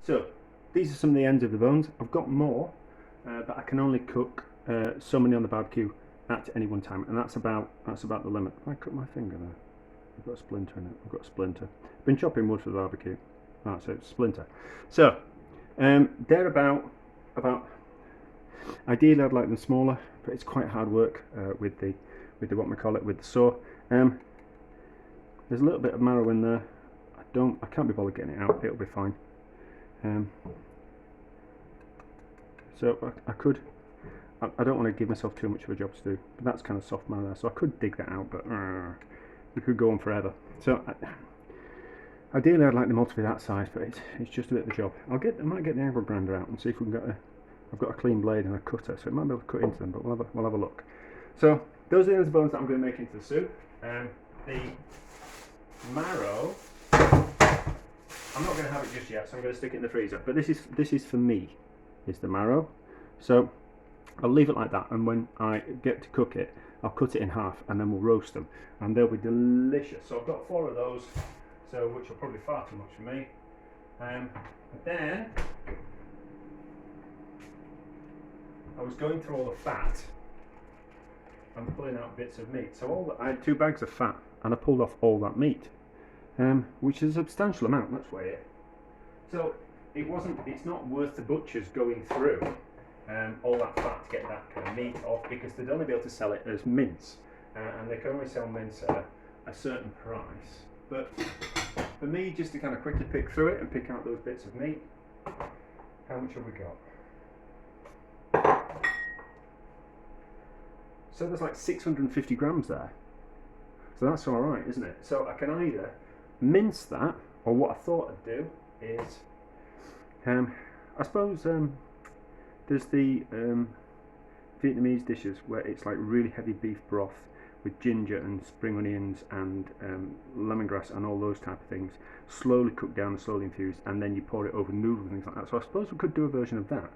So these are some of the ends of the bones. I've got more, but I can only cook so many on the barbecue at any one time, and that's about the limit. If I cut my finger there, I've got a splinter in it. I've got a splinter. I've been chopping wood for the barbecue. Ah, so it's splinter. So they're about. Ideally, I'd like them smaller, but it's quite hard work with the what we call it, with the saw. There's a little bit of marrow in there. I can't be bothered getting it out. It'll be fine. So I could. I don't want to give myself too much of a job to do, but that's kind of soft marrow there, so I could dig that out, but we could go on forever. So ideally, I'd like them all to be that size, but it's just a bit of a job. I might get the angle grinder out and see if we can get I've got a clean blade and a cutter, so it might be able to cut into them, but we'll have a look. So those are the ends of bones that I'm going to make into the soup. The marrow, I'm not going to have it just yet, so I'm going to stick it in the freezer. But this is for me, is the marrow. So I'll leave it like that, and when I get to cook it, I'll cut it in half, and then we'll roast them, and they'll be delicious. So I've got 4 of those, so which are probably far too much for me. And then I was going through all the fat and pulling out bits of meat. So I had 2 bags of fat, and I pulled off all that meat, which is a substantial amount. Let's weigh it. So it's not worth the butchers going through all that fat to get that kind of meat off, because they'd only be able to sell it as mince, and they can only sell mince at a certain price. But for me, just to kind of quickly pick through it and pick out those bits of meat, how much have we got? So there's like 650 grams there. So that's all right, isn't it? So I can either mince that, or what I thought I'd do is, I suppose there's the Vietnamese dishes where it's like really heavy beef broth with ginger and spring onions and lemongrass and all those type of things, slowly cooked down and slowly infused, and then you pour it over noodles and things like that. So I suppose we could do a version of that,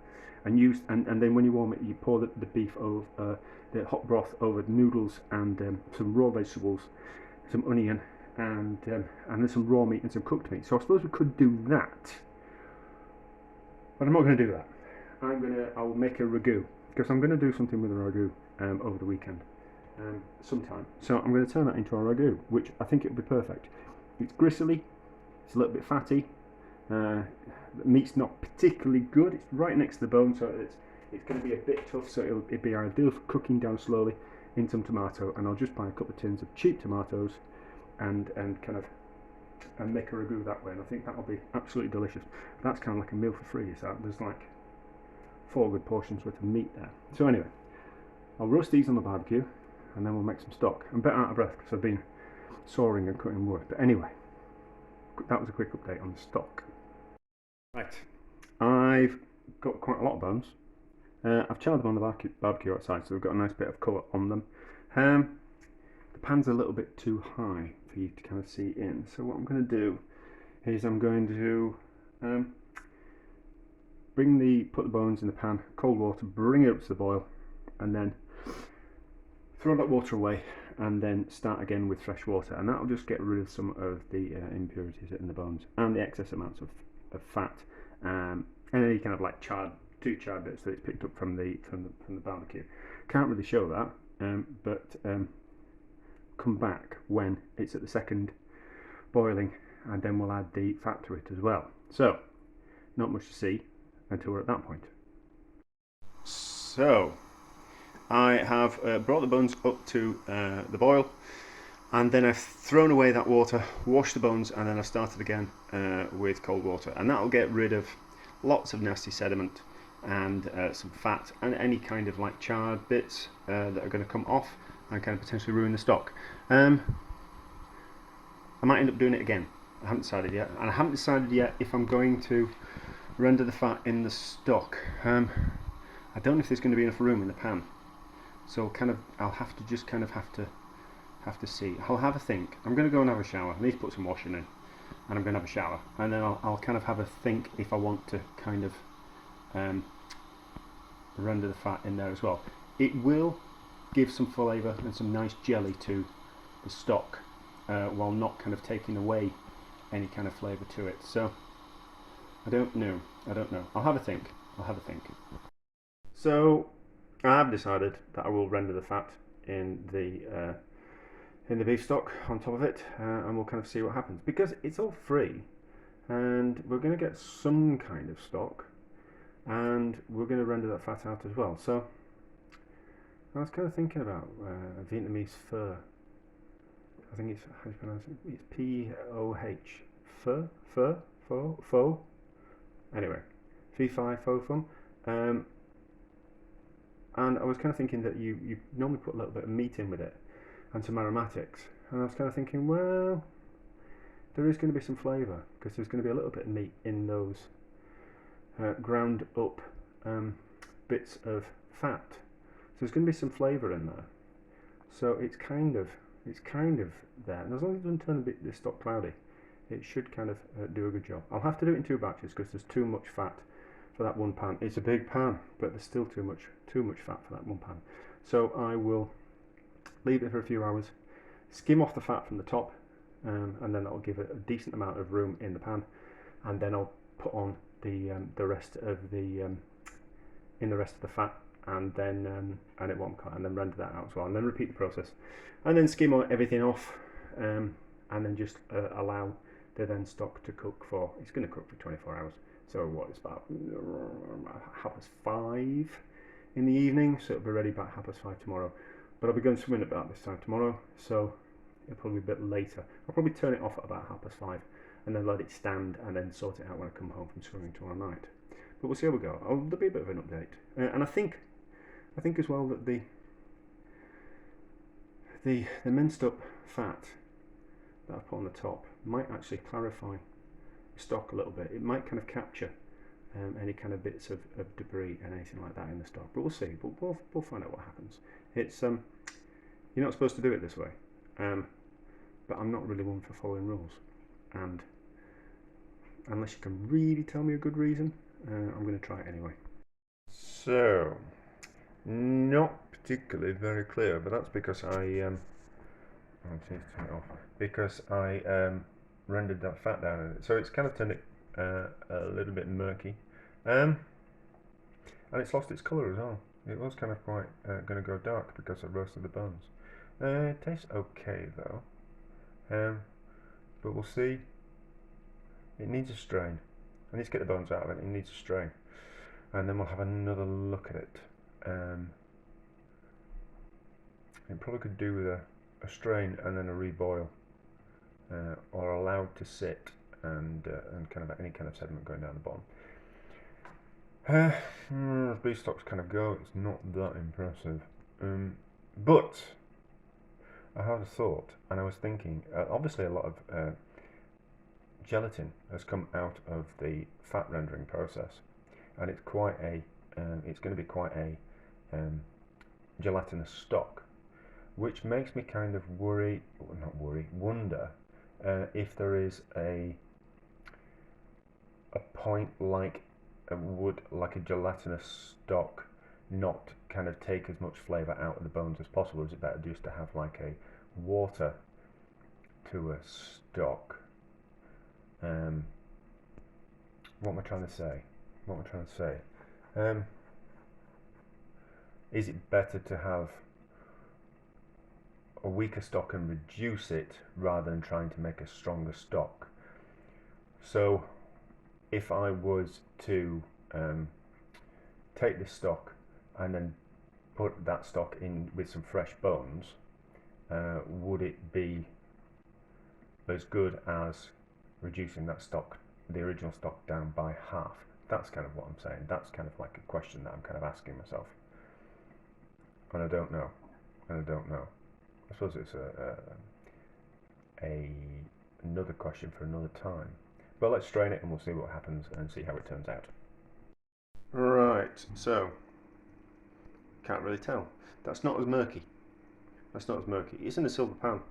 and then when you warm it, you pour the beef over the hot broth over noodles and some raw vegetables, some onion, and then some raw meat and some cooked meat. So I suppose we could do that, but I'm not going to do that. I'll make a ragu, because I'm going to do something with a ragu over the weekend sometime. So I'm going to turn that into a ragu, which I think it would be perfect. It's gristly, it's a little bit fatty. The meat's not particularly good. It's right next to the bone, so it's going to be a bit tough. So it'd be ideal for cooking down slowly in some tomato. And I'll just buy a couple of tins of cheap tomatoes and make a ragu that way. And I think that'll be absolutely delicious. That's kind of like a meal for free. So there's like 4 good portions worth of meat there. So anyway, I'll roast these on the barbecue, and then we'll make some stock. I'm a bit out of breath because I've been sawing and cutting wood. But anyway, that was a quick update on the stock. Right, I've got quite a lot of bones. I've charred them on the barbecue outside, so we've got a nice bit of colour on them. The pan's a little bit too high for you to kind of see in. So what I'm going to do is I'm going to put the bones in the pan, cold water, bring it up to the boil, and then throw that water away, and then start again with fresh water, and that'll just get rid of some of the impurities in the bones and the excess amounts of fat, and any kind of like two charred bits that it's picked up from the barbecue. Can't really show that, but come back when it's at the second boiling, and then we'll add the fat to it as well. So not much to see until we're at that point. So I have brought the bones up to the boil, and then I've thrown away that water, washed the bones, and then I've started again with cold water, and that'll get rid of lots of nasty sediment and some fat and any kind of like charred bits that are going to come off and kind of potentially ruin the stock. I might end up doing it again. I haven't decided yet, and I haven't decided yet if I'm going to render the fat in the stock. I don't know if there's going to be enough room in the pan, so I'll have to see. I'll have a think. I'm going to go and have a shower. I need to put some washing in, and I'm going to have a shower, and then I'll kind of have a think if I want to kind of render the fat in there as well. It will give some flavour and some nice jelly to the stock, while not kind of taking away any kind of flavour to it. So I don't know. I'll have a think. So I've decided that I will render the fat in the beef stock on top of it, and we'll kind of see what happens because it's all free, and we're going to get some kind of stock, and we're going to render that fat out as well. So I was kind of thinking about Vietnamese pho. I think it's, how do you pronounce it? It's P-O-H. Pho. Anyway, Phi Pho Fum. And I was kind of thinking that you normally put a little bit of meat in with it and some aromatics. And I was kind of thinking, well, there is going to be some flavour because there's going to be a little bit of meat in those ground up bits of fat. So there's going to be some flavour in there. So it's kind of there. And as long as it doesn't turn a bit the stock cloudy, it should kind of do a good job. I'll have to do it in 2 batches because there's too much fat for that one pan. It's a big pan, but there's still too much fat for that one pan. So I will leave it for a few hours, skim off the fat from the top, and then that'll give it a decent amount of room in the pan, and then I'll put on the rest of the fat, and then and it won't cut, and then render that out as well, and then repeat the process, and then skim everything off, and then just allow the then stock to cook for. It's going to cook for 24 hours. So what, it's about 5:30 in the evening, so it'll be ready about 5:30 tomorrow. But I'll be going swimming about this time tomorrow, so it'll probably be a bit later. I'll probably turn it off at about 5:30 and then let it stand and then sort it out when I come home from swimming tomorrow night. But we'll see how we go. There'll be a bit of an update, and I think as well that the minced up fat that I put on the top might actually clarify the stock a little bit. It might kind of capture any kind of bits of debris and anything like that in the stock. But we'll see. We'll find out what happens. It's you're not supposed to do it this way, but I'm not really one for following rules, and unless you can really tell me a good reason, I'm going to try it anyway. So, not particularly very clear, but that's because I rendered that fat down in it, so it's kind of turned it a little bit murky, and it's lost its colour as well. It was kind of quite going to go dark because I roasted the bones. It tastes okay though, but we'll see. It needs a strain. I need to get the bones out of it. It needs a strain, and then we'll have another look at it. It probably could do with a strain and then a reboil, or allowed to sit and kind of any kind of sediment going down the bottom. As beef stocks kind of go, it's not that impressive. But I had a thought, and I was thinking, obviously a lot of gelatin has come out of the fat rendering process, and it's quite a it's going to be quite a gelatinous stock, which makes me kind of wonder if there is a point like a gelatinous stock not kind of take as much flavour out of the bones as possible. Is it better just to have like a water to a stock? What am I trying to say? Is it better to have a weaker stock and reduce it rather than trying to make a stronger stock? So if I was to take this stock and then put that stock in with some fresh bones, would it be as good as reducing that stock, the original stock, down by half? That's kind of what I'm saying. That's kind of like a question that I'm kind of asking myself, and I don't know. I suppose it's another question for another time. But let's strain it and we'll see what happens and see how it turns out. Right, so can't really tell. That's not as murky. It's in a silver pan,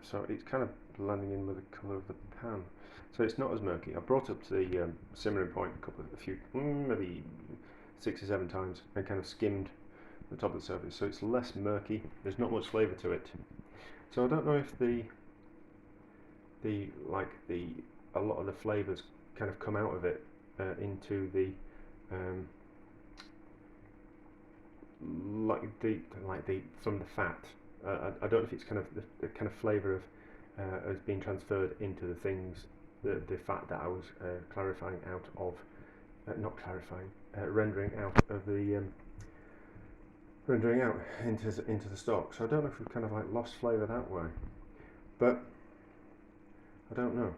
so it's kind of blending in with the colour of the pan. So it's not as murky. I brought up to the simmering point maybe 6 or 7 times, and kind of skimmed the top of the surface, so it's less murky. There's not much flavour to it. So I don't know if a lot of the flavours kind of come out of it into the like the from the fat. I don't know if it's kind of the kind of flavour of has been transferred into the things, the fat that I was clarifying out of, not clarifying, rendering out of the rendering out into the stock. So I don't know if we've kind of like lost flavour that way, but I don't know.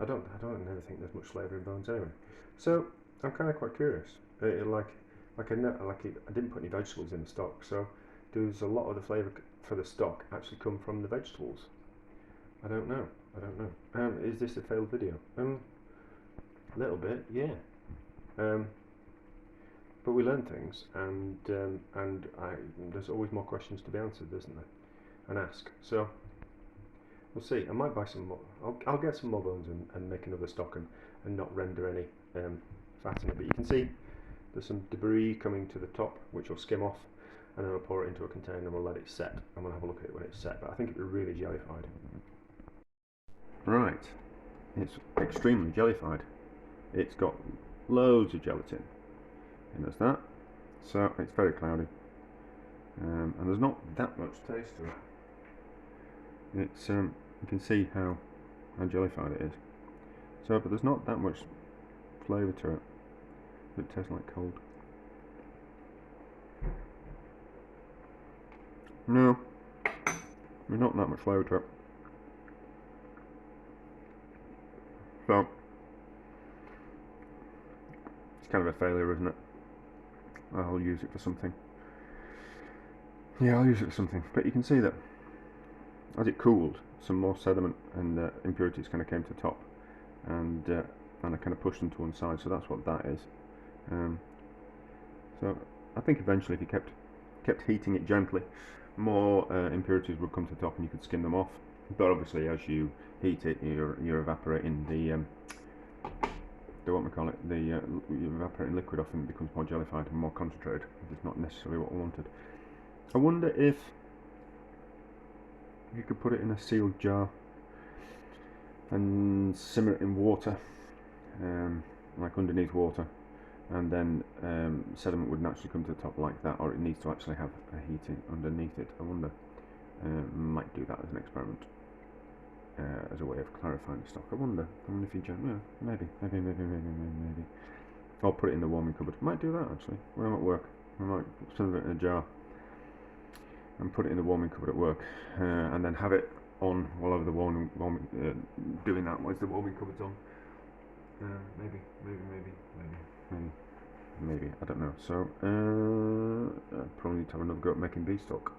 I don't never think there's much flavour in bones anyway. So I'm kind of quite curious. I didn't put any vegetables in the stock, so does a lot of the flavour for the stock actually come from the vegetables? I don't know. Is this a failed video? A little bit, yeah. But we learn things, and there's always more questions to be answered, isn't there? And ask. So we'll see. I might buy some more. I'll get some more bones and make another stock and not render any fat in it. But you can see there's some debris coming to the top, which will skim off, and then I'll pour it into a container and we'll let it set. I'm going to have a look at it when it's set, but I think it'll be really jellified. Right, it's extremely jellified. It's got loads of gelatin. And there's that. So it's very cloudy. And there's not that much taste to it. It's you can see how jellified it is. So, but there's not that much flavour to it. It tastes like cold. No, there's not that much flavour to it. So it's kind of a failure, isn't it? I'll use it for something. Yeah, I'll use it for something. But you can see that as it cooled, some more sediment and impurities kind of came to the top, and I kind of pushed them to one side. So that's what that is. So I think eventually, if you kept heating it gently, more impurities would come to the top, and you could skim them off. But obviously, as you heat it, you're evaporating the what we call it, you're evaporating liquid off, and it becomes more jellified and more concentrated. It's not necessarily what I wanted. I wonder if you could put it in a sealed jar and simmer it in water, like underneath water, and then sediment would naturally come to the top like that, or it needs to actually have a heating underneath it. I wonder. Might do that as an experiment, as a way of clarifying the stock. I wonder if you maybe. I'll put it in the warming cupboard. Might do that actually. When I'm at work, I might send it in a jar and put it in the warming cupboard at work, and then have it on while over the warming doing that while the warming cupboard's on. Maybe. I don't know. So I probably need to have another go at making beef stock.